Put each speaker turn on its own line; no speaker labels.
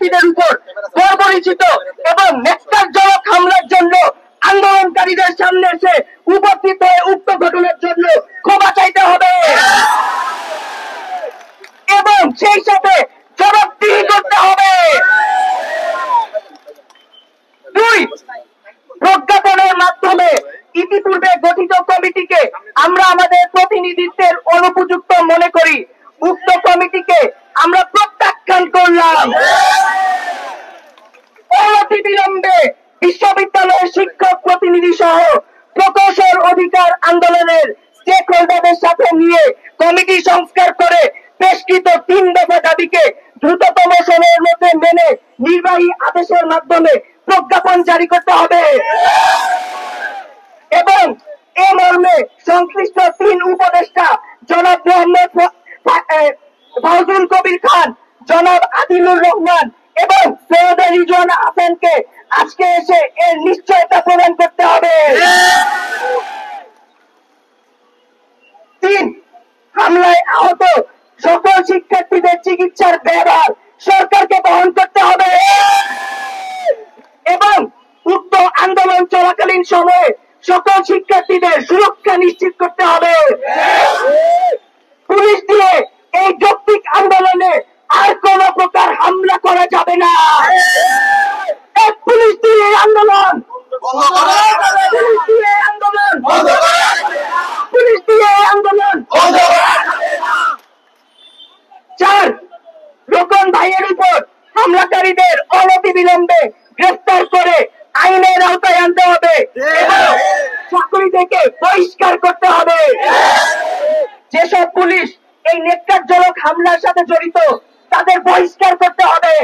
শিক্ষার্থীদের উপর বর্বরিচিত এবং ন্যক্কারজনক হামলার জন্য আন্দোলনকারীদের সামনে এসে উপস্থিত হয়ে উক্ত ঘটনার জন্য ক্ষমা চাইতে হবে এবং সেই সাথে জবাবদিহি করতে হবে। দুই, প্রজ্ঞাপনের মাধ্যমে ইতিপূর্বে গঠিত কমিটিকে আমরা আমাদের প্রতিনিধিত্বের অনুপযুক্ত মনে করি। উক্ত কমিটিকে আমরা প্রত্যাখ্যান করলাম। অনতিবিলম্বে বিশ্ববিদ্যালয়ের শিক্ষক প্রতিনিধি সহ প্রকৌশল অধিকার আন্দোলনের স্টেক হোল্ডারদের সাথে নিয়ে কমিটি সংস্কার করে পেশকৃত 3 দফা দাবিকে দ্রুততম সময়ের মধ্যে মেনে নির্বাহী আদেশের মাধ্যমে প্রজ্ঞাপন জারি করতে হবে এবং এ মর্মে সংশ্লিষ্ট 3 উপদেষ্টা জনাব মোহাম্মদ ফাউজুল কবির খান, জনাব আদিলুর রহমান এবং সৈয়দ রিজওয়ানা হাসানকে আজকে এসে এর নিশ্চয়তা প্রদান করতে হবে। 3, হামলায় আহত সকল শিক্ষার্থীদের চিকিৎসার ব্যয়ভার সরকারকে বহন করতে হবে এবং উক্ত আন্দোলন চলাকালীন সময়ে সকল শিক্ষার্থীদের সুরক্ষা নিশ্চিত করতে হবে। পুলিশ দিয়ে এই যৌক্তিক আন্দোলনে আর কোন প্রকার হামলা করা যাবে না। এক পুলিশ দিয়ে আন্দোলন, পুলিশ দিয়ে আন্দোলন, পুলিশ দিয়ে আন্দোলন। 4, রোকন ভাইয়ের উপর হামলাকারীদের অনতিবিলম্বে গ্রেফতার করে আইনের আওতায় আনতে হবে এবং চাকরি থেকে বহিষ্কার করতে হবে। যেসব পুলিশ এই ন্যক্কারজনক হামলার সাথে জড়িত তাদের বহিষ্কার করতে হবে।